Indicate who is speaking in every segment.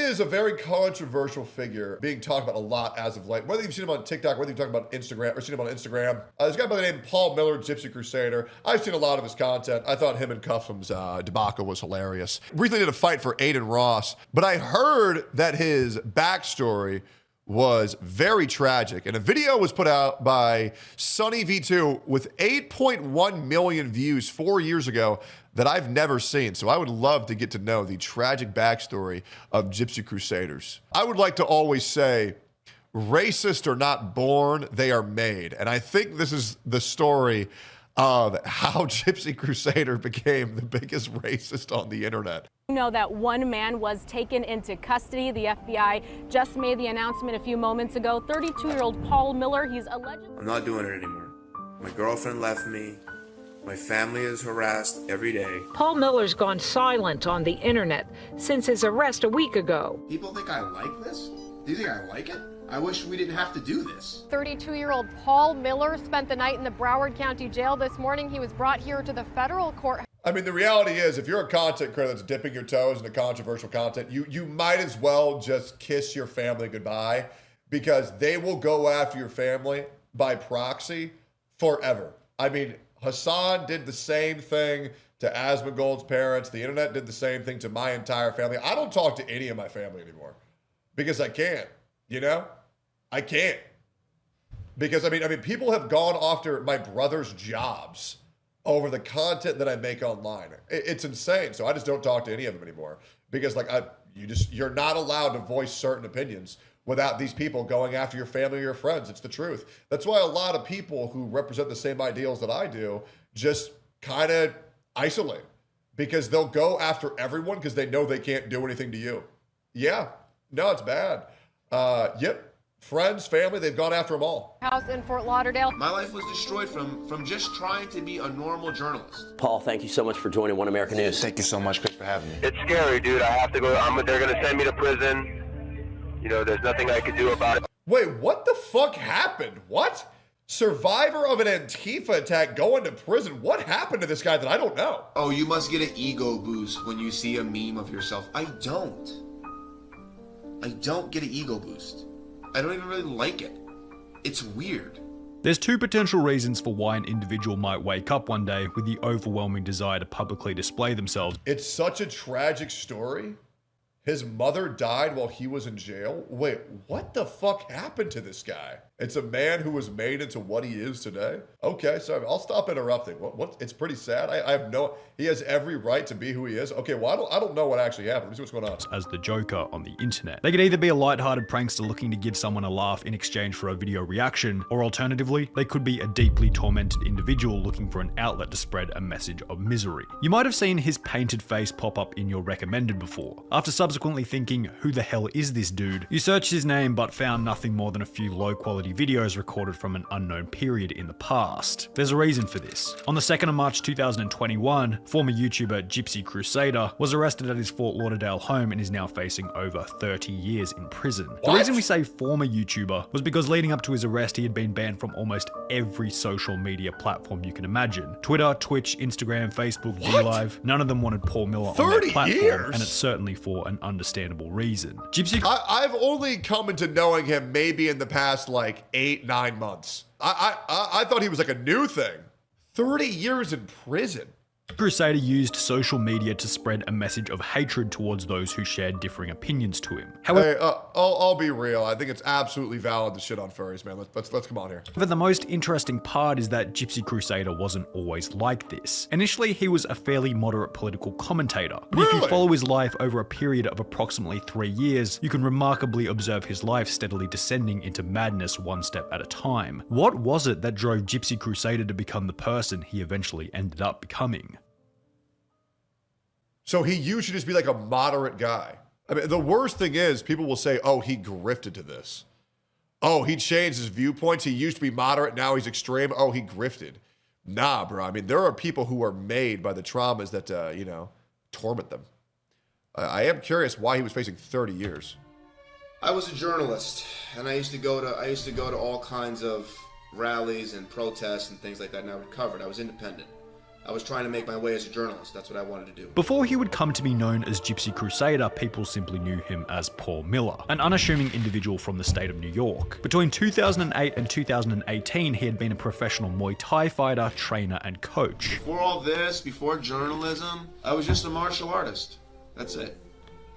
Speaker 1: is a very controversial figure being talked about a lot as of late. Whether you've seen him on TikTok, whether you've talked about Instagram or seen him on Instagram. There's a guy by the name of Paul Miller, Gypsy Crusader. I've seen a lot of his content. I thought him and Cuffham's debacle was hilarious. Recently did a fight for Aiden Ross, but I heard that his backstory was very tragic. And a video was put out by Sunny V2 with 8.1 million views 4 years ago that I've never seen. So I would love to get to know the tragic backstory of Gypsy Crusaders. I would like to always say, racists are not born, they are made. And I think this is the story of how Gypsy Crusader became the biggest racist on the internet.
Speaker 2: You know that one man was taken into custody. The FBI just made the announcement a few moments ago. 32-year-old Paul Miller, he's alleged.
Speaker 3: I'm not doing it anymore. My girlfriend left me. My family is harassed every day.
Speaker 4: Paul Miller's gone silent on the internet since his arrest a week ago.
Speaker 5: People think I like this? Do you think I like it? I wish we didn't have to do this.
Speaker 6: 32-year-old Paul Miller spent the night in the Broward County Jail this morning. He was brought here to the federal court.
Speaker 1: I mean, the reality is, if you're a content creator that's dipping your toes into controversial content, you might as well just kiss your family goodbye, because they will go after your family by proxy forever. I mean, Hassan did the same thing to Asmongold's parents. The internet did the same thing to my entire family. I don't talk to any of my family anymore because I can't, you know? I can't. Because, I mean, people have gone after my brother's jobs over the content that I make online. It's insane. So I just don't talk to any of them anymore because, like, you're not allowed to voice certain opinions without these people going after your family or your friends. It's the truth. That's why a lot of people who represent the same ideals that I do just kind of isolate, because they'll go after everyone because they know they can't do anything to you. Yeah, no, it's bad. Yep. Friends, family, they've gone after them all.
Speaker 6: House in Fort Lauderdale.
Speaker 5: My life was destroyed from just trying to be a normal journalist.
Speaker 7: Paul, thank you so much for joining One American News.
Speaker 8: Thank you so much, Chris, for having me.
Speaker 9: It's scary, dude. I have to go. They're going to send me to prison. You know, there's nothing I can do about it.
Speaker 1: Wait, what the fuck happened? What? Survivor of an Antifa attack going to prison. What happened to this guy that I don't know?
Speaker 5: Oh, you must get an ego boost when you see a meme of yourself. I don't get an ego boost. I don't even really like it. It's weird.
Speaker 10: There's two potential reasons for why an individual might wake up one day with the overwhelming desire to publicly display themselves.
Speaker 1: It's such a tragic story. His mother died while he was in jail. Wait, what the fuck happened to this guy? It's a man who was made into what he is today. Okay, sorry, I'll stop interrupting. What? It's pretty sad. I have no. He has every right to be who he is. Okay, well, I don't know what actually happened. Let me see what's going on.
Speaker 10: As the Joker on the internet. They could either be a lighthearted prankster looking to give someone a laugh in exchange for a video reaction, or alternatively, they could be a deeply tormented individual looking for an outlet to spread a message of misery. You might have seen his painted face pop up in your recommended before. After subsequently thinking, who the hell is this dude? You searched his name but found nothing more than a few low quality videos recorded from an unknown period in the past. There's a reason for this. On the 2nd of March 2021, former YouTuber Gypsy Crusader was arrested at his Fort Lauderdale home and is now facing over 30 years in prison. The reason we say former YouTuber was because leading up to his arrest, he had been banned from almost every social media platform you can imagine. Twitter, Twitch, Instagram, Facebook, VLive. None of them wanted Paul Miller on their platform, and it's certainly for an understandable reason. Gypsy,
Speaker 1: I've only come into knowing him maybe in the past like 8-9 months. I thought he was like a new thing. 30 years in prison.
Speaker 10: Crusader used social media to spread a message of hatred towards those who shared differing opinions to him. However,
Speaker 1: hey, I'll be real. I think it's absolutely valid to shit on furries, man. Let's come on here.
Speaker 10: But the most interesting part is that Gypsy Crusader wasn't always like this. Initially, he was a fairly moderate political commentator, but if you follow his life over a period of approximately 3 years, you can remarkably observe his life steadily descending into madness one step at a time. What was it that drove Gypsy Crusader to become the person he eventually ended up becoming?
Speaker 1: So he used to just be like a moderate guy. I mean, the worst thing is people will say, oh, he grifted to this. Oh, he changed his viewpoints. He used to be moderate. Now he's extreme. Oh, he grifted. Nah, bro. I mean, there are people who are made by the traumas that, torment them. I am curious why he was facing 30 years.
Speaker 5: I was a journalist, and I used to go to all kinds of rallies and protests and things like that, and I would cover it. I was independent. I was trying to make my way as a journalist. That's what I wanted to do.
Speaker 10: Before he would come to be known as Gypsy Crusader, people simply knew him as Paul Miller, an unassuming individual from the state of New York. Between 2008 and 2018, he had been a professional Muay Thai fighter, trainer, and coach.
Speaker 5: Before all this, before journalism, I was just a martial artist. That's it.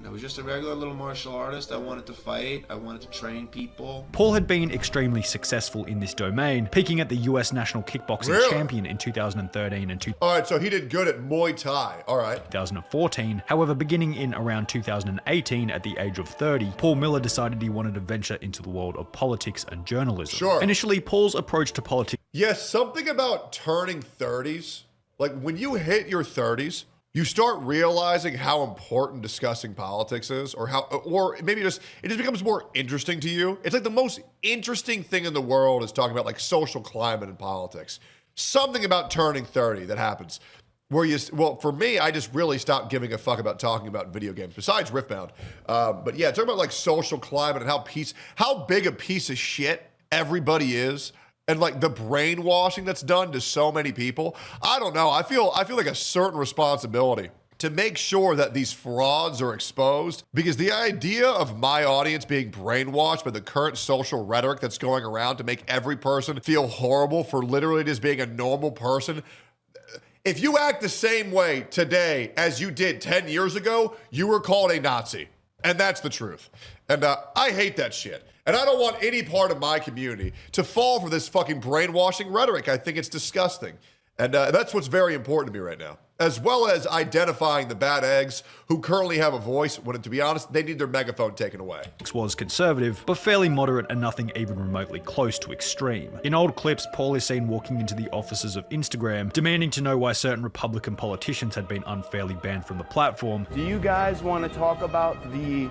Speaker 5: I was just a regular little martial artist. I wanted to fight. I wanted to train people.
Speaker 10: Paul had been extremely successful in this domain, peaking at the US National Kickboxing Champion in 2013 and
Speaker 1: All right, so he did good at Muay Thai. All right.
Speaker 10: 2014. However, beginning in around 2018 at the age of 30, Paul Miller decided he wanted to venture into the world of politics and journalism.
Speaker 1: Sure.
Speaker 10: Initially, Paul's approach to politics...
Speaker 1: Yes, something about turning 30s. Like when you hit your 30s, you start realizing how important discussing politics is, or maybe it just becomes more interesting to you. It's like the most interesting thing in the world is talking about like social climate and politics. Something about turning 30 that happens where for me, I just really stopped giving a fuck about talking about video games besides Riftbound. But yeah, talking about like social climate and how big a piece of shit everybody is. And like the brainwashing that's done to so many people, I don't know. I feel like a certain responsibility to make sure that these frauds are exposed, because the idea of my audience being brainwashed by the current social rhetoric that's going around to make every person feel horrible for literally just being a normal person. If you act the same way today as you did 10 years ago, you were called a Nazi. And that's the truth. And I hate that shit. And I don't want any part of my community to fall for this fucking brainwashing rhetoric. I think it's disgusting. And that's what's very important to me right now, as well as identifying the bad eggs who currently have a voice when, to be honest, they need their megaphone taken away.
Speaker 10: Was conservative, but fairly moderate and nothing even remotely close to extreme. In old clips, Paul is seen walking into the offices of Instagram, demanding to know why certain Republican politicians had been unfairly banned from the platform.
Speaker 8: Do you guys want to talk about the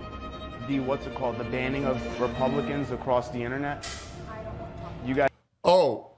Speaker 8: what's it called, the banning of Republicans across the internet? You guys...
Speaker 1: Oh,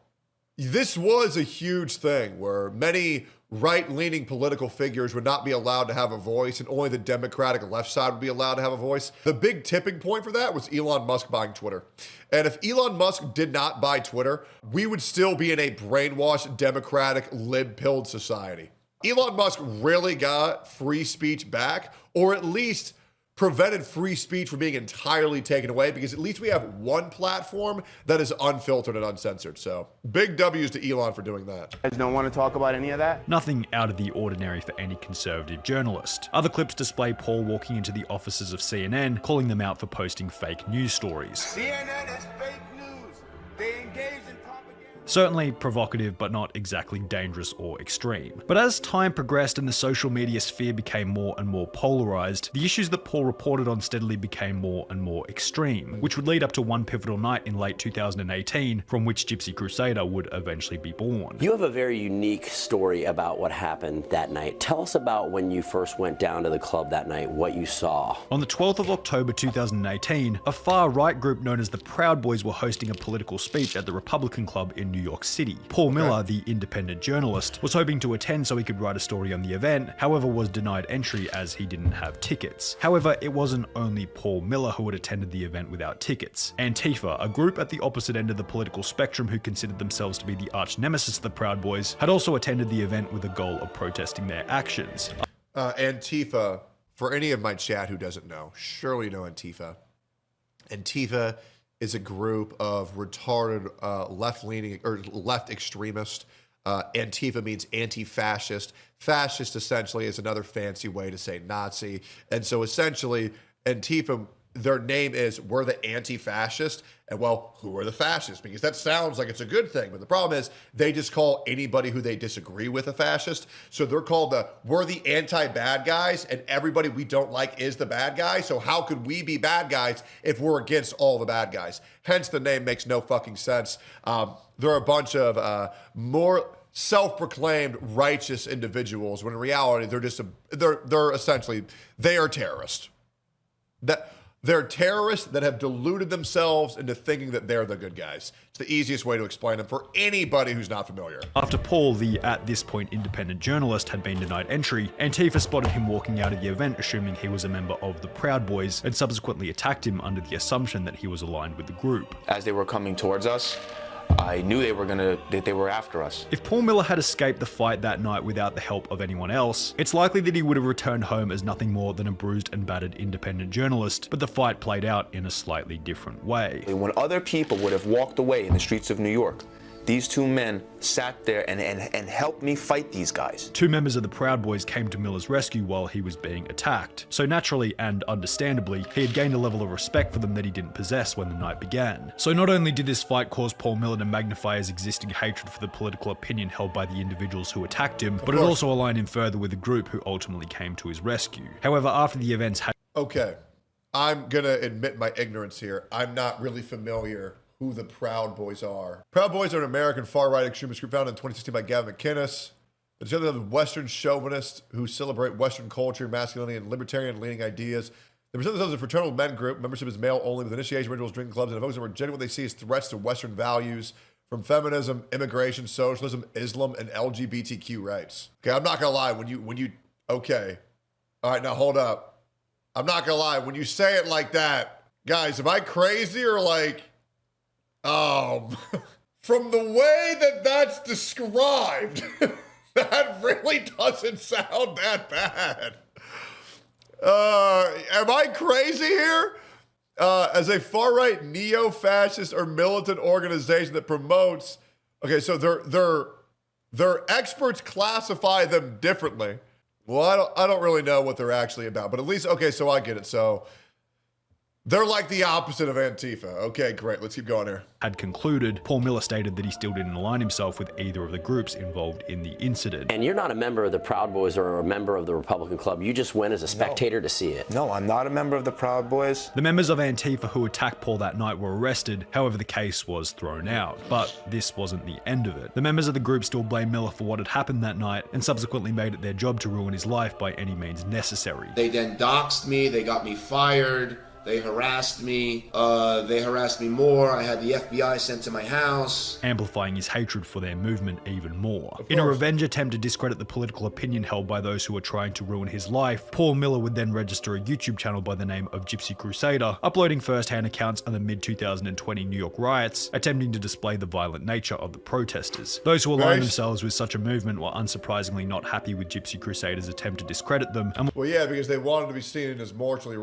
Speaker 1: this was a huge thing where many right-leaning political figures would not be allowed to have a voice, and only the Democratic left side would be allowed to have a voice. The big tipping point for that was Elon Musk buying Twitter. And if Elon Musk did not buy Twitter, we would still be in a brainwashed, democratic, lib-pilled society. Elon Musk really got free speech back, or at least prevented free speech from being entirely taken away, because at least we have one platform that is unfiltered and uncensored. So big W's to Elon for doing that.
Speaker 8: You guys don't want to talk about any of that?
Speaker 10: Nothing out of the ordinary for any conservative journalist. Other clips display Paul walking into the offices of CNN, calling them out for posting fake news stories.
Speaker 11: CNN is fake news. They engage in propaganda.
Speaker 10: Certainly provocative, but not exactly dangerous or extreme. But as time progressed and the social media sphere became more and more polarized, the issues that Paul reported on steadily became more and more extreme, which would lead up to one pivotal night in late 2018, from which Gypsy Crusader would eventually be born.
Speaker 7: You have a very unique story about what happened that night. Tell us about when you first went down to the club that night, what you saw.
Speaker 10: On the 12th of October 2018, a far-right group known as the Proud Boys were hosting a political speech at the Republican Club in New York City. Paul Miller, the independent journalist, was hoping to attend so he could write a story on the event, however was denied entry as he didn't have tickets. However, it wasn't only Paul Miller who had attended the event without tickets. Antifa, a group at the opposite end of the political spectrum who considered themselves to be the arch nemesis of the Proud Boys, had also attended the event with the goal of protesting their actions.
Speaker 1: Antifa, for any of my chat who doesn't know, surely you know Antifa. Antifa is a group of retarded left-leaning or left extremists. Antifa means anti-fascist. Fascist essentially is another fancy way to say Nazi. And so essentially Antifa, their name is we're the anti-fascist. And well, who are the fascists? Because that sounds like it's a good thing. But the problem is they just call anybody who they disagree with a fascist. So they're called we're the anti-bad guys, and everybody we don't like is the bad guy. So how could we be bad guys if we're against all the bad guys? Hence the name makes no fucking sense. They're a bunch of more self-proclaimed righteous individuals when in reality they're essentially terrorists. They're terrorists that have deluded themselves into thinking that they're the good guys. It's the easiest way to explain them for anybody who's not familiar.
Speaker 10: After Paul, the at this point independent journalist, had been denied entry, Antifa spotted him walking out of the event assuming he was a member of the Proud Boys and subsequently attacked him under the assumption that he was aligned with the group.
Speaker 12: As they were coming towards us, I knew that they were after us.
Speaker 10: If Paul Miller had escaped the fight that night without the help of anyone else, it's likely that he would have returned home as nothing more than a bruised and battered independent journalist, but the fight played out in a slightly different way.
Speaker 12: When other people would have walked away in the streets of New York, these two men sat there and helped me fight these guys.
Speaker 10: Two members of the Proud Boys came to Miller's rescue while he was being attacked. So naturally and understandably, he had gained a level of respect for them that he didn't possess when the night began. So not only did this fight cause Paul Miller to magnify his existing hatred for the political opinion held by the individuals who attacked him, but it also aligned him further with the group who ultimately came to his rescue. However, after the events had...
Speaker 1: Okay, I'm gonna admit my ignorance here. I'm not really familiar who the Proud Boys are. Proud Boys are an American far-right extremist group founded in 2016 by Gavin McInnes. They're together of Western chauvinists who celebrate Western culture, masculinity, and libertarian-leaning ideas. They present themselves as a fraternal men group. Membership is male only with initiation rituals, drinking clubs, and focus on what they see as threats to Western values from feminism, immigration, socialism, Islam, and LGBTQ rights. Okay, I'm not gonna lie. Okay. All right, now hold up. I'm not gonna lie. When you say it like that, guys, am I crazy or like... from the way that that's described, that really doesn't sound that bad. Am I crazy here? As a far-right neo-fascist or militant organization that promotes, okay, so their experts classify them differently. Well, I don't really know what they're actually about, but at least, okay, so I get it. So they're like the opposite of Antifa. Okay, great. Let's keep going here.
Speaker 10: Had concluded, Paul Miller stated that he still didn't align himself with either of the groups involved in the incident.
Speaker 7: And you're not a member of the Proud Boys or a member of the Republican Club. You just went as a spectator to see it.
Speaker 12: No, I'm not a member of the Proud Boys.
Speaker 10: The members of Antifa who attacked Paul that night were arrested. However, the case was thrown out. But this wasn't the end of it. The members of the group still blamed Miller for what had happened that night and subsequently made it their job to ruin his life by any means necessary.
Speaker 5: They then doxed me. They got me fired. They harassed me. They harassed me more. I had the FBI sent to my house,
Speaker 10: amplifying his hatred for their movement even more. In a revenge attempt to discredit the political opinion held by those who were trying to ruin his life, Paul Miller would then register a YouTube channel by the name of Gypsy Crusader, uploading first-hand accounts on the mid-2020 New York riots, attempting to display the violent nature of the protesters. Those who aligned themselves with such a movement were unsurprisingly not happy with Gypsy Crusader's attempt to discredit them.
Speaker 1: Well, yeah, because they wanted to be seen as morally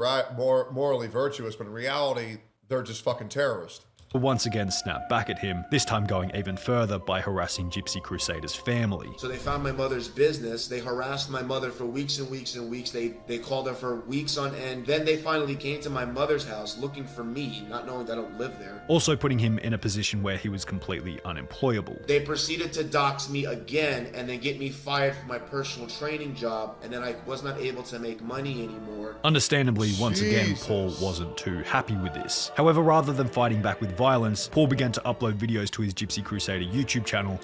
Speaker 1: virtuous, but in reality, they're just fucking terrorists.
Speaker 10: Once again snapped back at him, this time going even further by harassing Gypsy Crusader's family.
Speaker 5: So they found my mother's business. They harassed my mother for weeks and weeks and weeks. They called her for weeks on end. Then they finally came to my mother's house looking for me, not knowing that I don't live there.
Speaker 10: Also putting him in a position where he was completely unemployable.
Speaker 5: They proceeded to dox me again and then get me fired from my personal training job, and then I was not able to make money anymore.
Speaker 10: Understandably, once again, Paul wasn't too happy with this. However, rather than fighting back with violence, Paul began to upload videos to his Gypsy Crusader YouTube channel.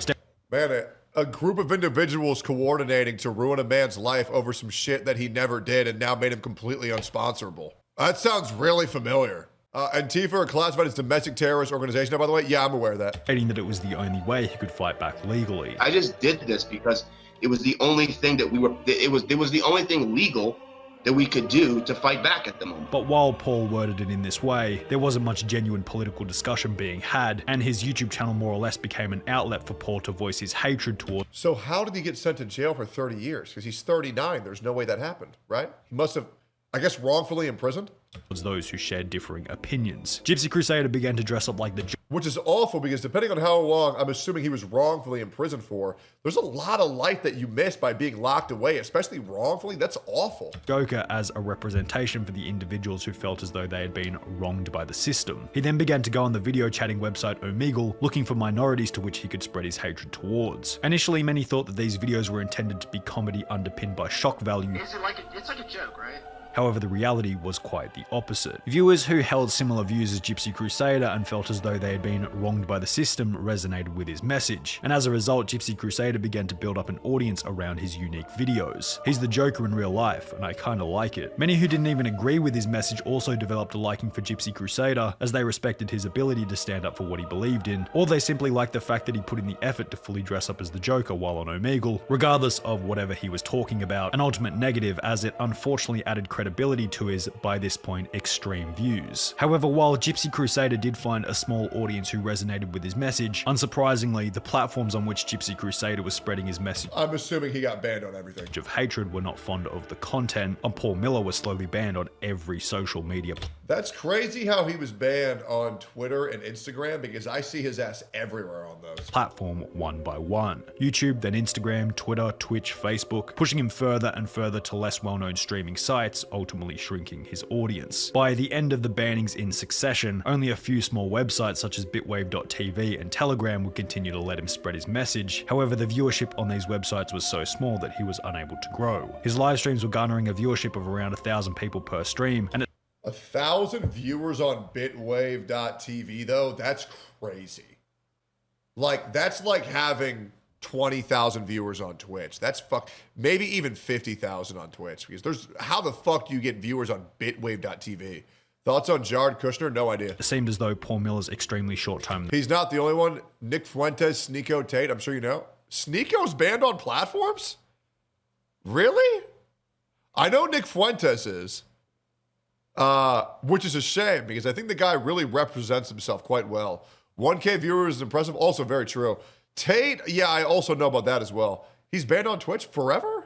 Speaker 1: Man, a group of individuals coordinating to ruin a man's life over some shit that he never did and now made him completely unsponsorable. That sounds really familiar. Antifa are classified as domestic terrorist organization. Now, by the way, yeah, I'm aware of that.
Speaker 10: Stating that it was the only way he could fight back legally.
Speaker 13: I just did this because it was the only thing that it was the only thing legal that we could do to fight back at the moment.
Speaker 10: But while Paul worded it in this way, there wasn't much genuine political discussion being had, and his YouTube channel more or less became an outlet for Paul to voice his hatred towards.
Speaker 1: So how did he get sent to jail for 30 years? Because he's 39. There's no way that happened, right? He must have, I guess, wrongfully imprisoned?
Speaker 10: Those who shared differing opinions. Gypsy Crusader began to dress up like the...
Speaker 1: Which is awful because depending on how long I'm assuming he was wrongfully imprisoned for, there's a lot of life that you miss by being locked away, especially wrongfully. That's awful.
Speaker 10: Joker as a representation for the individuals who felt as though they had been wronged by the system. He then began to go on the video chatting website Omegle, looking for minorities to which he could spread his hatred towards. Initially, many thought that these videos were intended to be comedy underpinned by shock value.
Speaker 13: It's like a joke, right?
Speaker 10: However, the reality was quite the opposite. Viewers who held similar views as Gypsy Crusader and felt as though they had been wronged by the system resonated with his message. And as a result, Gypsy Crusader began to build up an audience around his unique videos. He's the Joker in real life, and I kinda like it. Many who didn't even agree with his message also developed a liking for Gypsy Crusader, as they respected his ability to stand up for what he believed in, or they simply liked the fact that he put in the effort to fully dress up as the Joker while on Omegle, regardless of whatever he was talking about. An ultimate negative, as it unfortunately added credibility credibility to his, by this point, extreme views. However, while Gypsy Crusader did find a small audience who resonated with his message, unsurprisingly, the platforms on which Gypsy Crusader was spreading his message,
Speaker 1: I'm assuming he got banned on everything,
Speaker 10: of hatred, were not fond of the content, and Paul Miller was slowly banned on every social media.
Speaker 1: That's crazy how he was banned on Twitter and Instagram, because I see his ass everywhere on those.
Speaker 10: Platform one by one. YouTube, then Instagram, Twitter, Twitch, Facebook, pushing him further and further to less well-known streaming sites, ultimately shrinking his audience. By the end of the bannings in succession, only a few small websites such as bitwave.tv and Telegram would continue to let him spread his message. However, the viewership on these websites was so small that he was unable to grow. His live streams were garnering a viewership of around 1,000 people per stream, and
Speaker 1: 1,000 viewers on bitwave.tv though, that's crazy. Like, that's like having 20,000 viewers on Twitch. That's maybe even 50,000 on Twitch, because how the fuck do you get viewers on bitwave.tv? Thoughts on Jared Kushner? No idea.
Speaker 10: It seemed as though Paul Miller's extremely short-term.
Speaker 1: He's not the only one. Nick Fuentes, Sneeko Tate, I'm sure you know. Sneeko's banned on platforms? Really? I know Nick Fuentes is. Which is a shame, because I think the guy really represents himself quite well. 1K viewers is impressive. Also very true. Tate, yeah, I also know about that as well. He's banned on Twitch forever?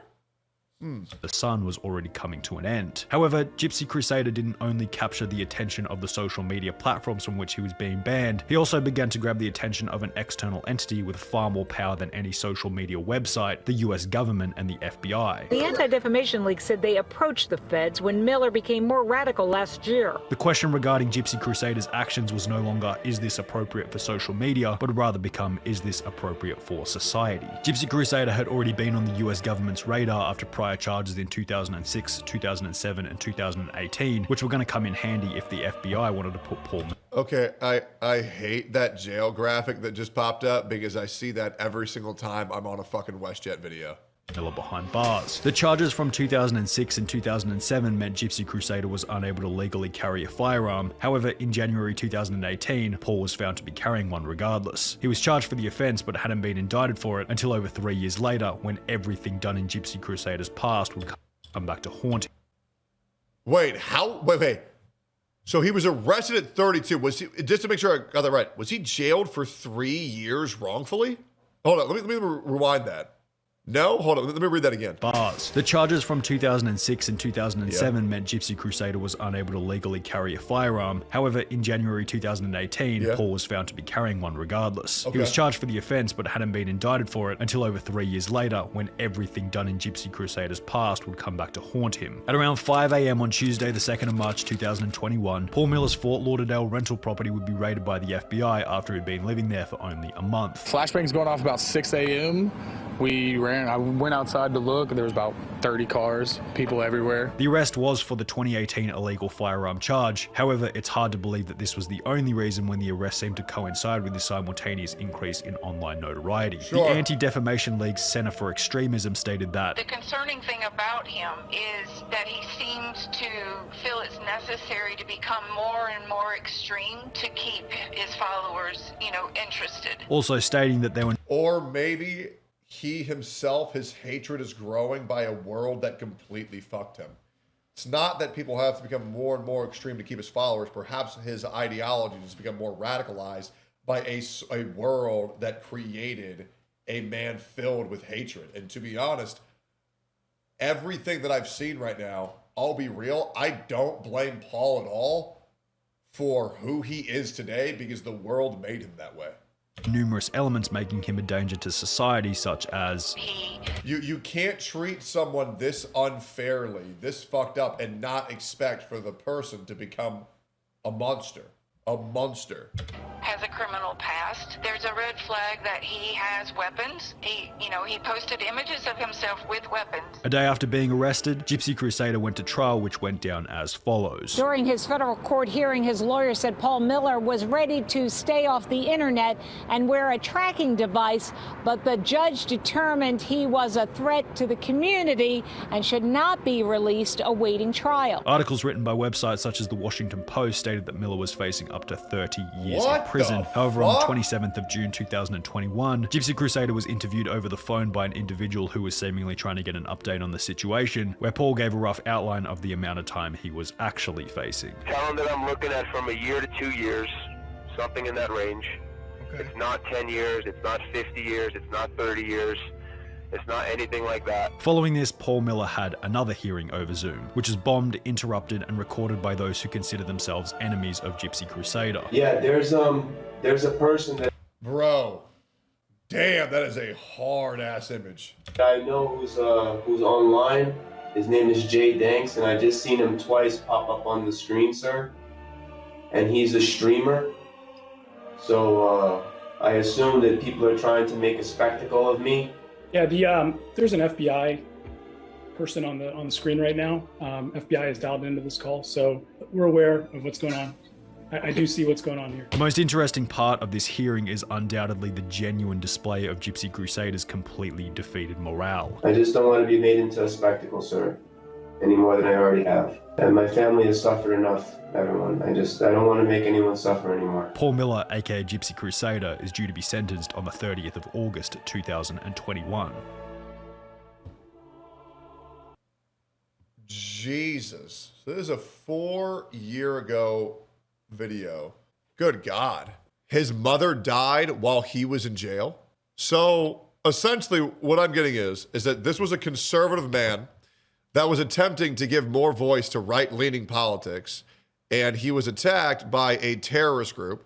Speaker 10: The sun was already coming to an end. However, Gypsy Crusader didn't only capture the attention of the social media platforms from which he was being banned, he also began to grab the attention of an external entity with far more power than any social media website, the US government and the FBI.
Speaker 4: The Anti-Defamation League said they approached the feds when Miller became more radical last year.
Speaker 10: The question regarding Gypsy Crusader's actions was no longer, is this appropriate for social media, but rather become, is this appropriate for society? Gypsy Crusader had already been on the US government's radar after prior charges in 2006, 2007, and 2018, which were going to come in handy if the FBI wanted to put Paul.
Speaker 1: Okay, I hate that jail graphic that just popped up, because I see that every single time I'm on a fucking WestJet video.
Speaker 10: Miller behind bars. The charges from 2006 and 2007 meant Gypsy Crusader was unable to legally carry a firearm. However, in January 2018, Paul was found to be carrying one regardless. He was charged for the offense but hadn't been indicted for it until over 3 years later, when everything done in Gypsy Crusader's past would come back to haunt him.
Speaker 1: Wait, wait. So he was arrested at 32. Was he, just to make sure I got that right, was he jailed for 3 years wrongfully? Hold on, let me rewind that. No? Hold on, let me read that again.
Speaker 10: Bars. The charges from 2006 and 2007 meant Gypsy Crusader was unable to legally carry a firearm. However, in January 2018, Paul was found to be carrying one regardless. He was charged for the offense but hadn't been indicted for it until over 3 years later, when everything done in Gypsy Crusader's past would come back to haunt him. At around 5 AM on Tuesday, the 2nd of March 2021, Paul Miller's Fort Lauderdale rental property would be raided by the FBI after he'd been living there for only a month.
Speaker 14: Flashbangs going off about 6 AM. I went outside to look, there was about 30 cars, people everywhere.
Speaker 10: The arrest was for the 2018 illegal firearm charge. However, it's hard to believe that this was the only reason, when the arrest seemed to coincide with the simultaneous increase in online notoriety. The Anti-Defamation League's Center for Extremism stated that
Speaker 15: the concerning thing about him is that he seems to feel it's necessary to become more and more extreme to keep his followers, interested.
Speaker 10: Also stating that there were...
Speaker 1: Or maybe he himself, his hatred is growing by a world that completely fucked him. It's not that people have to become more and more extreme to keep his followers. Perhaps his ideology has become more radicalized by a world that created a man filled with hatred. And to be honest, everything that I've seen right now, I'll be real, I don't blame Paul at all for who he is today, because the world made him that way.
Speaker 10: Numerous elements making him a danger to society, such as
Speaker 1: you can't treat someone this unfairly, this fucked up, and not expect for the person to become a monster. A monster.
Speaker 15: Has a criminal past. There's a red flag that he has weapons. He posted images of himself with weapons.
Speaker 10: A day after being arrested, Gypsy Crusader went to trial, which went down as follows.
Speaker 4: During his federal court hearing, his lawyer said Paul Miller was ready to stay off the internet and wear a tracking device, but the judge determined he was a threat to the community and should not be released awaiting trial.
Speaker 10: Articles written by websites such as the Washington Post stated that Miller was facing up to 30 years in prison However, on the 27th of June 2021, Gypsy Crusader was interviewed over the phone by an individual who was seemingly trying to get an update on the situation, where Paul gave a rough outline of the amount of time he was actually facing.
Speaker 9: Tell him that I'm looking at from a year to 2 years, something in that range. Okay. It's not 10 years, it's not 50 years, it's not 30 years. It's not anything like that.
Speaker 10: Following this, Paul Miller had another hearing over Zoom, which was bombed, interrupted, and recorded by those who consider themselves enemies of Gypsy Crusader.
Speaker 16: Yeah, there's a person that...
Speaker 1: Bro, damn, that is a hard-ass image.
Speaker 16: I know who's online. His name is Jay Danks, and I just seen him twice pop up on the screen, sir. And he's a streamer. So, I assume that people are trying to make a spectacle of me.
Speaker 17: Yeah, there's an FBI person on the screen right now. FBI is dialed into this call, so we're aware of what's going on. I do see what's going on here.
Speaker 10: The most interesting part of this hearing is undoubtedly the genuine display of Gypsy Crusader's completely defeated morale.
Speaker 16: I just don't want to be made into a spectacle, sir, any more than I already have. And my family has suffered enough, everyone. I don't want to make anyone suffer anymore.
Speaker 10: Paul Miller, aka Gypsy Crusader, is due to be sentenced on the 30th of August 2021.
Speaker 1: Jesus. So this is a 4-year ago video. Good God. His mother died while he was in jail. So essentially what I'm getting is that this was a conservative man that was attempting to give more voice to right-leaning politics, and he was attacked by a terrorist group,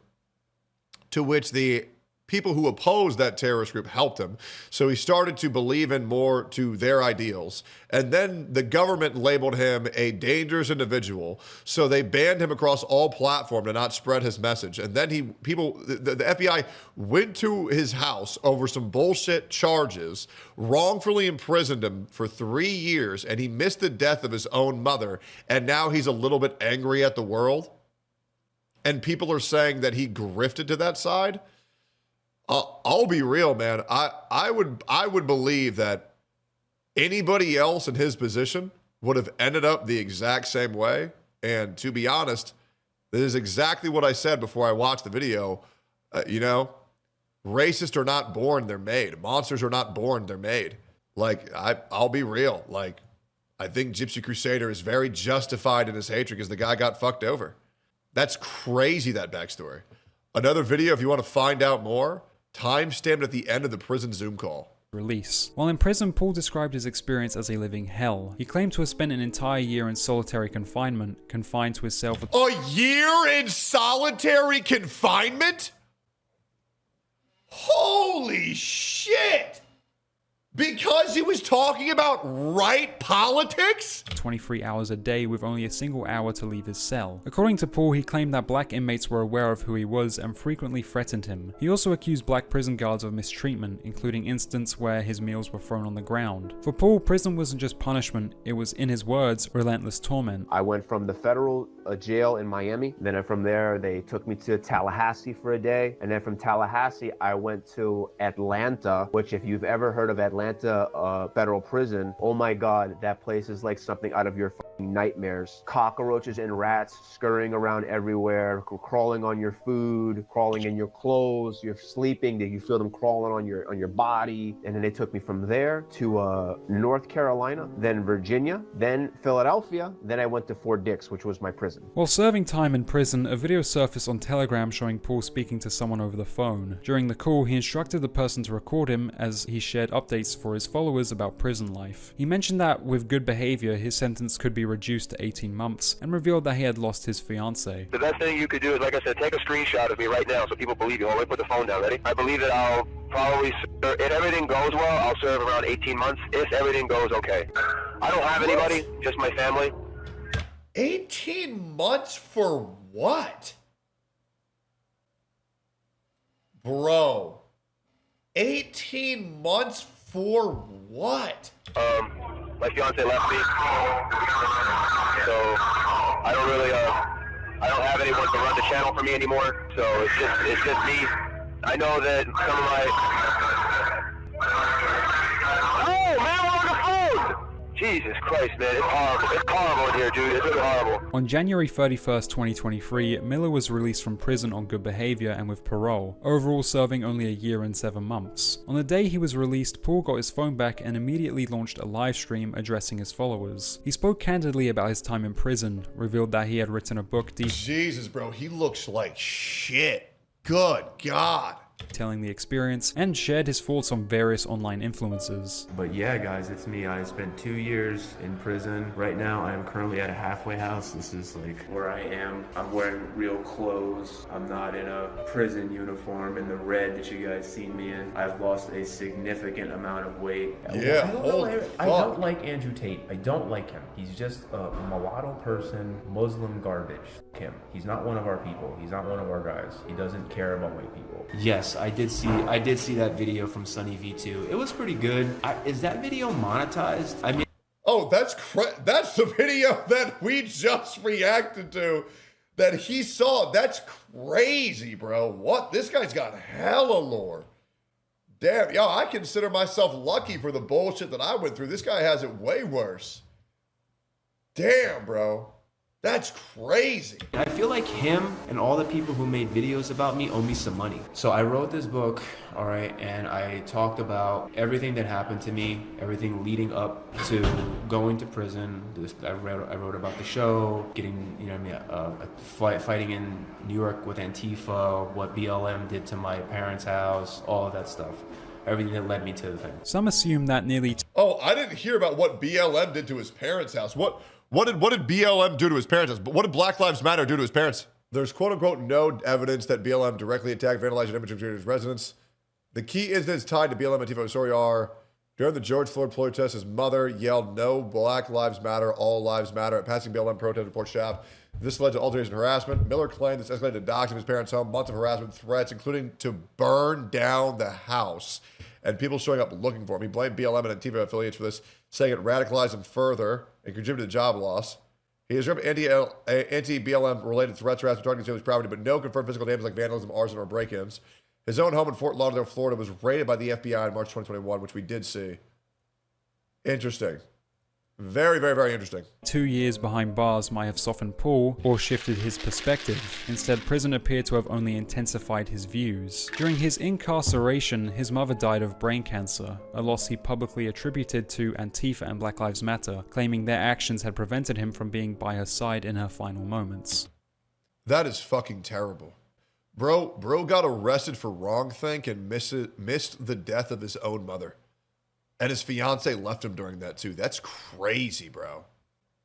Speaker 1: to which the people who opposed that terrorist group helped him. So he started to believe in more to their ideals. And then the government labeled him a dangerous individual. So they banned him across all platforms to not spread his message. And then the FBI went to his house over some bullshit charges, wrongfully imprisoned him for 3 years, and he missed the death of his own mother. And now he's a little bit angry at the world. And people are saying that he grifted to that side. I'll be real, man. I would believe that anybody else in his position would have ended up the exact same way. And to be honest, this is exactly what I said before I watched the video. Racists are not born, they're made. Monsters are not born, they're made. Like, I'll be real. Like, I think Gypsy Crusader is very justified in his hatred because the guy got fucked over. That's crazy, that backstory. Another video, if you want to find out more, time-stamped at the end of the prison Zoom call.
Speaker 18: Release. While in prison, Paul described his experience as a living hell. He claimed to have spent an entire year in solitary confinement, confined to his cell for...
Speaker 1: A year in solitary confinement? Holy shit! Because he was talking about right politics?
Speaker 18: 23 hours a day with only a single hour to leave his cell. According to Paul, he claimed that black inmates were aware of who he was and frequently threatened him. He also accused black prison guards of mistreatment, including incidents where his meals were thrown on the ground. For Paul, prison wasn't just punishment, it was, in his words, relentless torment.
Speaker 19: I went from the federal jail in Miami, then from there they took me to Tallahassee for a day, and then from Tallahassee I went to Atlanta, which if you've ever heard of Atlanta federal prison, oh my god, that place is like something out of your fucking nightmares. Cockroaches and rats scurrying around everywhere, crawling on your food, crawling in your clothes. You're sleeping, you feel them crawling on your body. And then they took me from there to North Carolina, then Virginia, then Philadelphia, then I went to Fort Dix, which was my prison.
Speaker 18: While serving time in prison, a video surfaced on Telegram showing Paul speaking to someone over the phone. During the call, he instructed the person to record him as he shared updates for his followers about prison life. He mentioned that with good behavior, his sentence could be reduced to 18 months, and revealed that he had lost his fiancée.
Speaker 9: The best thing you could do is, like I said, take a screenshot of me right now so people believe you. I'll put the phone down, ready? I believe that I'll probably serve, if everything goes well, I'll serve around 18 months, if everything goes okay. I don't have anybody, just my family.
Speaker 1: 18 months for what? Bro, 18 months for what?
Speaker 9: My fiance left me, so I don't really, I don't have anyone to run the channel for me anymore, so it's just me. I know that some of my... Oh, man, we're on the phone! Jesus Christ, man, it's horrible. It's horrible in here, dude. It's really horrible.
Speaker 18: On January 31st, 2023, Miller was released from prison on good behavior and with parole, overall serving only a year and 7 months. On the day he was released, Paul got his phone back and immediately launched a live stream addressing his followers. He spoke candidly about his time in prison, revealed that he had written a book
Speaker 1: Jesus, bro, he looks like shit. Good God.
Speaker 18: Detailing the experience, and shared his thoughts on various online influences.
Speaker 16: But yeah, guys, it's me. I spent 2 years in prison. Right now, I am currently at a halfway house. This is like where I am. I'm wearing real clothes. I'm not in a prison uniform in the red that you guys see me in. I've lost a significant amount of weight.
Speaker 1: Yeah,
Speaker 20: I don't like Andrew Tate. I don't like him. He's just a mulatto person, Muslim garbage. Him. He's not one of our people. He's not one of our guys. He doesn't care about white people. Yes, I did see that video from Sunny V2. It was pretty good. Is that video monetized? I mean,
Speaker 1: oh, that's the video that we just reacted to that he saw. That's crazy, bro. What? This guy's got hella lore. Damn, yo, I consider myself lucky for the bullshit that I went through. This guy has it way worse. Damn, bro. That's crazy.
Speaker 20: I feel like him and all the people who made videos about me owe me some money. So I wrote this book, all right, and I talked about everything that happened to me, everything leading up to going to prison. I wrote about the show, getting, fighting in New York with Antifa, what BLM did to my parents' house, all of that stuff. Everything that led me to the thing.
Speaker 18: Some assume that nearly...
Speaker 1: Oh, I didn't hear about what BLM did to his parents' house. What did BLM do to his parents? What did Black Lives Matter do to his parents? There's quote-unquote no evidence that BLM directly attacked, vandalized, and imaged his residence. The key incidents tied to BLM and Antifa story are during the George Floyd protest, his mother yelled, "No Black Lives Matter, all lives matter," at passing BLM protest report staff. This led to altercation and harassment. Miller claimed this escalated to doxing his parents' home, months of harassment, threats, including to burn down the house, and people showing up looking for him. He blamed BLM and Antifa affiliates for this, saying it radicalized him further and contributed to job loss. He has anti-BLM related threats, harassment, targeting his property, but no confirmed physical damage like vandalism, arson, or break-ins. His own home in Fort Lauderdale, Florida, was raided by the FBI in March 2021, which we did see. Interesting. Very, very, very interesting.
Speaker 18: 2 years behind bars might have softened Paul or shifted his perspective. Instead, prison appeared to have only intensified his views. During his incarceration, his mother died of brain cancer, a loss he publicly attributed to Antifa and Black Lives Matter, claiming their actions had prevented him from being by her side in her final moments.
Speaker 1: That is fucking terrible. Bro got arrested for wrongthink and missed the death of his own mother. And his fiance left him during that too. That's crazy, bro.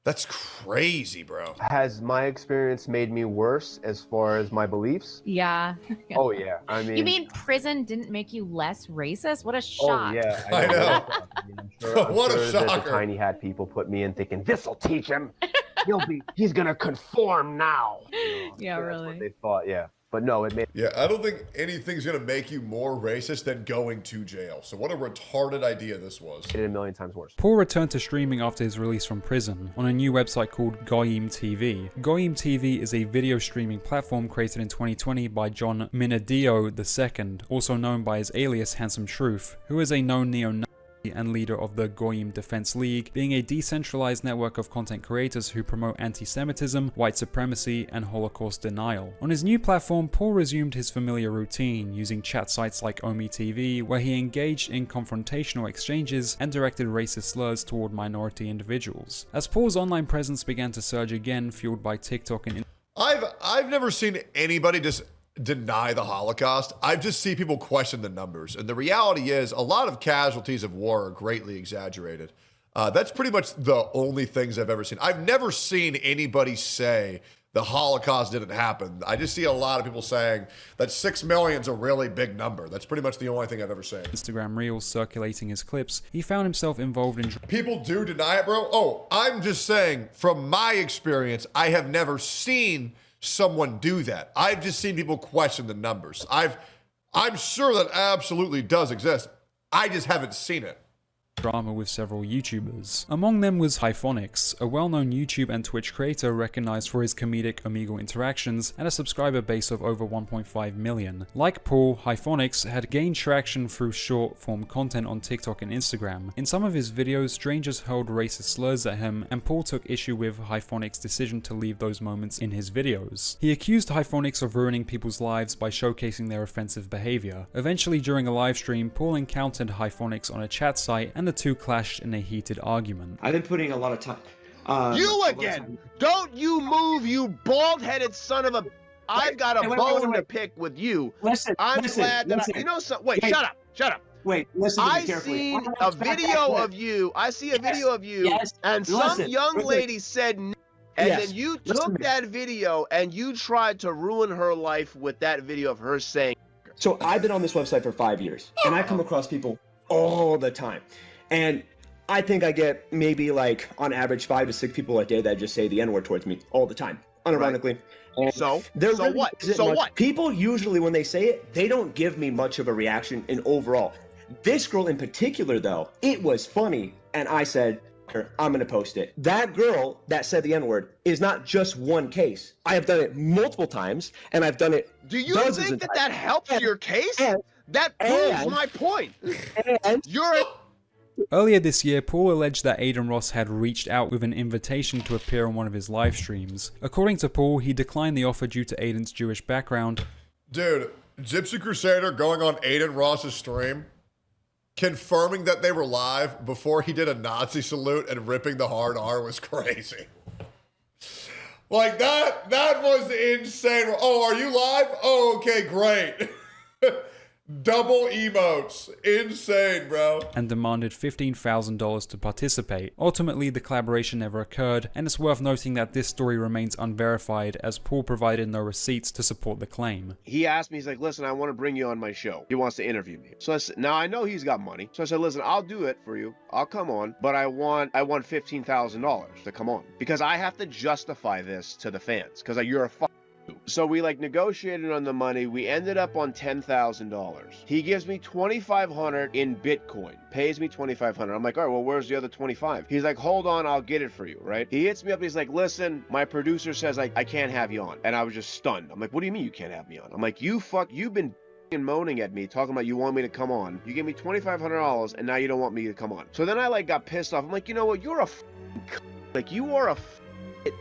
Speaker 1: That's crazy, bro.
Speaker 19: Has my experience made me worse as far as my beliefs?
Speaker 21: Yeah.
Speaker 19: Oh, yeah. I mean...
Speaker 21: You mean prison didn't make you less racist? What a shock.
Speaker 19: Oh, yeah.
Speaker 1: I know.
Speaker 19: I'm sure
Speaker 1: What a
Speaker 19: that
Speaker 1: shocker.
Speaker 19: the Tiny Hat people put me in thinking, this'll teach him. He's going to conform now.
Speaker 21: Yeah, really.
Speaker 19: That's what they thought, yeah. But no, it made...
Speaker 1: Yeah, I don't think anything's going to make you more racist than going to jail. So what a retarded idea this was.
Speaker 19: It 1,000,000 times worse.
Speaker 18: Paul returned to streaming after his release from prison on a new website called Goyim TV. Goyim TV is a video streaming platform created in 2020 by John Minadio II, also known by his alias Handsome Truth, who is a known neo-Nazi and leader of the Goyim Defense League, being a decentralized network of content creators who promote anti-Semitism, white supremacy, and Holocaust denial. On his new platform, Paul resumed his familiar routine, using chat sites like Omi TV, where he engaged in confrontational exchanges and directed racist slurs toward minority individuals. As Paul's online presence began to surge again, fueled by TikTok and...
Speaker 1: I've never seen anybody just deny the Holocaust. I've just seen people question the numbers. And the reality is a lot of casualties of war are greatly exaggerated. That's pretty much the only things I've ever seen. I've never seen anybody say the Holocaust didn't happen. I just see a lot of people saying that 6 million is a really big number. That's pretty much the only thing I've ever seen.
Speaker 18: Instagram Reels circulating his clips, he found himself involved in...
Speaker 1: People do deny it, bro. Oh, I'm just saying, from my experience, I have never seen someone do that. I've just seen people question the numbers. I'm sure that absolutely does exist. I just haven't seen it.
Speaker 18: drama with several YouTubers. Among them was Hyphonix, a well-known YouTube and Twitch creator recognized for his comedic Omegle interactions and a subscriber base of over 1.5 million. Like Paul, Hyphonix had gained traction through short-form content on TikTok and Instagram. In some of his videos, strangers hurled racist slurs at him, and Paul took issue with Hyphonix's decision to leave those moments in his videos. He accused Hyphonix of ruining people's lives by showcasing their offensive behavior. Eventually, during a live stream, Paul encountered Hyphonix on a chat site, and the two clashed in a heated argument.
Speaker 2: I've been putting a lot of time.
Speaker 22: You again! Don't you move, you bald-headed son of a... I've got a bone to pick with you.
Speaker 2: Listen,
Speaker 22: I'm glad that I... You know something? Wait, shut up.
Speaker 2: Wait, listen to me
Speaker 22: I
Speaker 2: carefully.
Speaker 22: seen a video of you. I see a video of you, and some young lady said... And then you took that video and you tried to ruin her life with that video of her saying...
Speaker 2: So I've been on this website for 5 years, and I come across people all the time. And I think I get maybe like on average 5 to 6 people a day that just say the N-word towards me all the time, unironically. And
Speaker 22: so
Speaker 2: really
Speaker 22: what?
Speaker 2: So what? People usually, when they say it, they don't give me much of a reaction in overall. This girl in particular, though, it was funny, and I said, I'm going to post it. That girl that said the N-word is not just one case. I have done it multiple times, and I've done it dozens of times.
Speaker 22: That helps your case? That proves my point.
Speaker 18: Earlier this year, Paul alleged that Aiden Ross had reached out with an invitation to appear on one of his live streams. According to Paul, he declined the offer due to Aiden's Jewish background.
Speaker 1: Dude, Gypsy Crusader going on Aiden Ross's stream, confirming that they were live before he did a Nazi salute and ripping the hard R was crazy. Like that was insane. Oh, are you live? Oh, okay, great. Double emotes. Insane, bro.
Speaker 18: And demanded $15,000 to participate. Ultimately, the collaboration never occurred, and it's worth noting that this story remains unverified as Paul provided no receipts to support the claim.
Speaker 22: He asked me, he's like, listen, I want to bring you on my show. He wants to interview me. So I said, now I know he's got money. So I said, listen, I'll do it for you. I'll come on, but I want $15,000 to come on because I have to justify this to the fans because you're a So we negotiated on the money. We ended up on $10,000. He gives me $2,500 in Bitcoin, pays me $2,500. I'm like, all right, well, where's the other 25? He's like, hold on, I'll get it for you, right? He hits me up. He's like, listen, my producer says I can't have you on. And I was just stunned. I'm like, what do you mean you can't have me on? I'm like, you've been and moaning at me, talking about you want me to come on. You gave me $2,500 and now you don't want me to come on. So then I got pissed off. I'm like, you know what? You're a you are a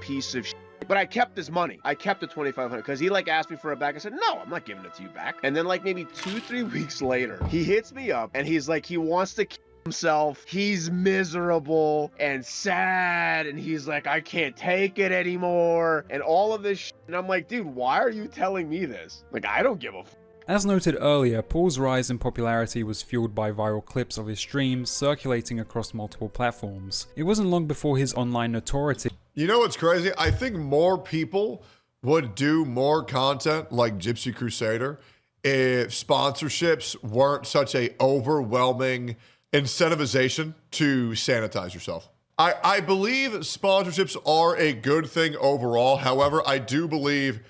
Speaker 22: piece of shit. But I kept this money. I kept the $2,500 because he asked me for it back. I said, no, I'm not giving it to you back. And then maybe 2-3 weeks later, he hits me up and he's like, he wants to kill himself. He's miserable and sad. And he's like, I can't take it anymore. And all of this shit. And I'm like, dude, why are you telling me this? I don't give a f.
Speaker 18: As noted earlier, Paul's rise in popularity was fueled by viral clips of his streams circulating across multiple platforms. It wasn't long before his online notoriety.
Speaker 1: You know what's crazy? I think more people would do more content like Gypsy Crusader if sponsorships weren't such a overwhelming incentivization to sanitize yourself. I believe sponsorships are a good thing overall. However, I do believe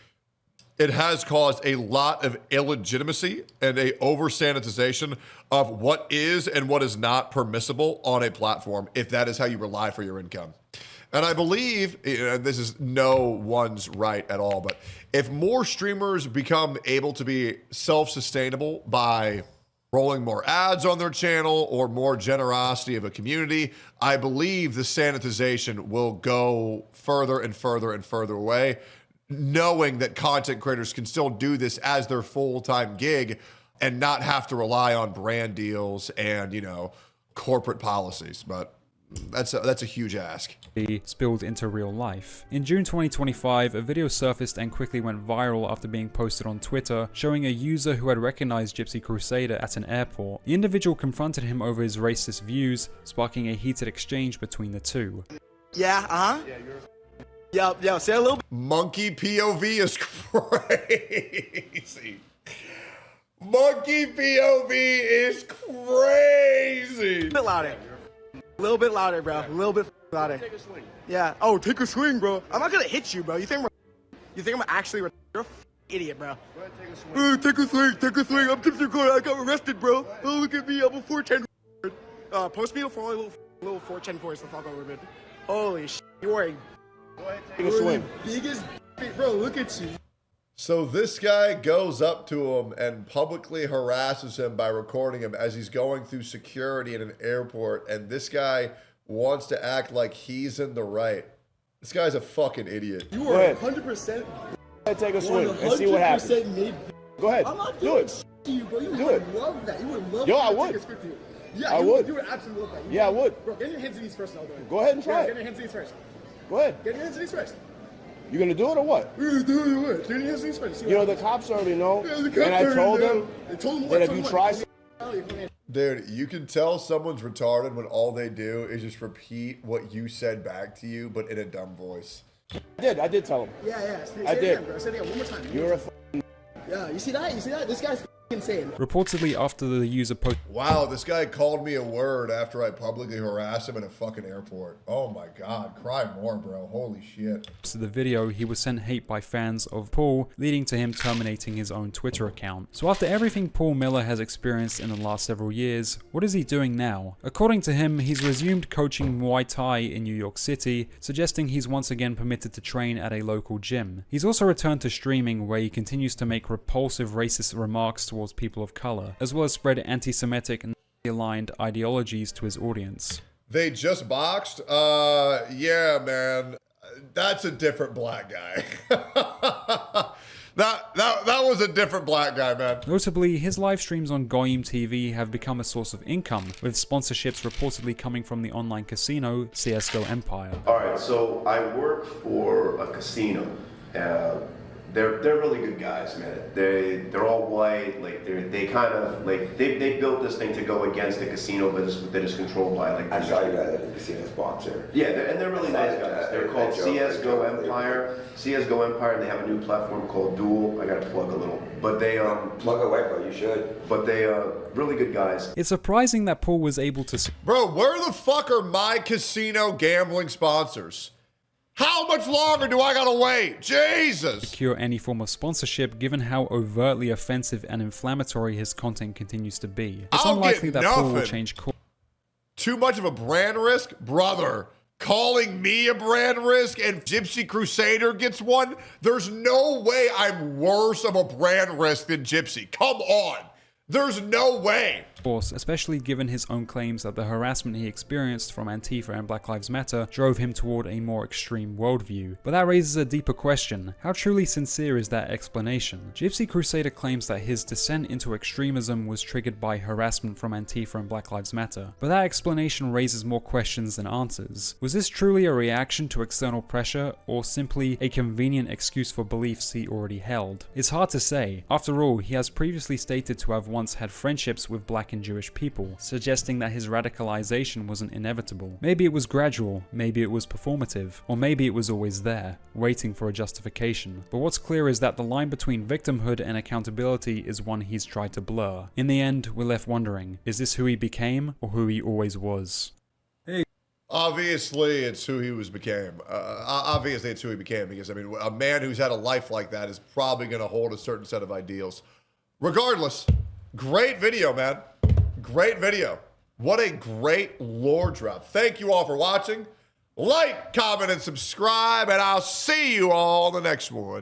Speaker 1: it has caused a lot of illegitimacy and a over-sanitization of what is and what is not permissible on a platform if that is how you rely for your income. And I believe, this is no one's right at all, but if more streamers become able to be self-sustainable by rolling more ads on their channel or more generosity of a community, I believe the sanitization will go further and further and further away, knowing that content creators can still do this as their full-time gig and not have to rely on brand deals and, corporate policies. But that's a huge ask.
Speaker 18: Spilled into real life. In June 2025, a video surfaced and quickly went viral after being posted on Twitter, showing a user who had recognized Gypsy Crusader at an airport. The individual confronted him over his racist views, sparking a heated exchange between the two.
Speaker 22: Yeah, Yo, say a little bit.
Speaker 1: Monkey POV is crazy. Monkey POV is crazy.
Speaker 22: A little bit louder, bro. A little bit louder. Take a swing. Yeah. Oh, take a swing, bro. I'm not gonna hit you, bro. You think I'm actually? You're a idiot, bro. Go ahead, take a swing. Take a swing. Take a swing. I'm Gypsy Crusader. I got arrested, bro. Oh, look at me. I'm a 410.
Speaker 3: post me for all little 410 boys to fuck over, man. Holy shit, you are a
Speaker 22: Take a swing.
Speaker 3: biggest bro. Look at you.
Speaker 1: So this guy goes up to him and publicly harasses him by recording him as he's going through security in an airport, and this guy wants to act like he's in the right. This guy's a fucking idiot.
Speaker 3: You are 100%.
Speaker 22: Take a swing and see what happens. Go ahead.
Speaker 3: I'm not
Speaker 22: do it.
Speaker 3: To you, bro. You
Speaker 22: Do
Speaker 3: would
Speaker 22: it.
Speaker 3: love that. You would love
Speaker 22: Yo,
Speaker 3: that.
Speaker 22: I
Speaker 3: to
Speaker 22: would.
Speaker 3: take a script to you. Yeah,
Speaker 22: I
Speaker 3: you
Speaker 22: would.
Speaker 3: You would absolutely love that.
Speaker 22: Yeah, I would.
Speaker 3: Bro, get your hands in these first. I'll do it.
Speaker 22: Go ahead and try
Speaker 3: Get
Speaker 22: it.
Speaker 3: your hands in these first.
Speaker 22: Go ahead.
Speaker 3: Get your hands in these first.
Speaker 22: You gonna do it or what?
Speaker 3: We're gonna do it. Get your hands in these first.
Speaker 22: You know, the cops already know.
Speaker 3: Yeah, the cops
Speaker 22: And I
Speaker 3: already
Speaker 22: told
Speaker 3: know.
Speaker 22: them
Speaker 3: They told him
Speaker 22: that
Speaker 3: what,
Speaker 22: if you
Speaker 3: told
Speaker 22: try...
Speaker 3: him what.
Speaker 1: Dude, you can tell someone's retarded when all they do is just repeat what you said back to you, but in a dumb voice.
Speaker 22: I did tell him.
Speaker 3: Yeah. Say
Speaker 22: I
Speaker 3: it
Speaker 22: did.
Speaker 3: again, bro. Say it again. One more time.
Speaker 22: You're a
Speaker 3: Yeah, you see that? You see that? This guy's insane.
Speaker 18: Reportedly, after the user posted
Speaker 1: Wow, this guy called me a word after I publicly harassed him in a fucking airport. Oh my god, cry more, bro. Holy shit.
Speaker 18: the video, he was sent hate by fans of Paul, leading to him terminating his own Twitter account. So after everything Paul Miller has experienced in the last several years, what is he doing now? According to him, he's resumed coaching Muay Thai in New York City, suggesting he's once again permitted to train at a local gym. He's also returned to streaming, where he continues to make repulsive racist remarks towards people of color, as well as spread anti-Semitic and aligned ideologies to his audience.
Speaker 1: They just boxed? Yeah, man. That's a different black guy. that was a different black guy, man.
Speaker 18: Notably, his live streams on Goyim TV have become a source of income, with sponsorships reportedly coming from the online casino CSGO Empire.
Speaker 6: Alright, so I work for a casino. They're really good guys, man. They're all white, like they kind of like they built this thing to go against the casino business that is controlled by like.
Speaker 23: I saw you guys at the casino sponsor.
Speaker 6: Yeah, they're really nice guys. They're called CSGO Empire. CSGO Empire, and they have a new platform called Duel. I gotta plug a little, but they
Speaker 23: plug away, bro. You should.
Speaker 6: But they really good guys.
Speaker 18: It's surprising that Paul was able to.
Speaker 1: Bro, where the fuck are my casino gambling sponsors? How much longer do I gotta wait? Jesus!
Speaker 18: Secure any form of sponsorship, given how overtly offensive and inflammatory his content continues to be. It's unlikely that Paul will change course.
Speaker 1: Too much of a brand risk? Brother, calling me a brand risk and Gypsy Crusader gets one? There's no way I'm worse of a brand risk than Gypsy. Come on! There's no way!
Speaker 18: Especially given his own claims that the harassment he experienced from Antifa and Black Lives Matter drove him toward a more extreme worldview. But that raises a deeper question. How truly sincere is that explanation? Gypsy Crusader claims that his descent into extremism was triggered by harassment from Antifa and Black Lives Matter. But that explanation raises more questions than answers. Was this truly a reaction to external pressure, or simply a convenient excuse for beliefs he already held? It's hard to say. After all, he has previously stated to have once had friendships with Black and Jewish people, suggesting that his radicalization wasn't inevitable. Maybe it was gradual, maybe it was performative, or maybe it was always there, waiting for a justification. But what's clear is that the line between victimhood and accountability is one he's tried to blur. In the end, we're left wondering, is this who he became, or who he always was?
Speaker 1: Obviously, it's who he became. Obviously, it's who he became, because, I mean, a man who's had a life like that is probably going to hold a certain set of ideals. Regardless, great video, man. Great video. What a great lore drop. Thank you all for watching. Like, comment, and subscribe, and I'll see you all in the next one.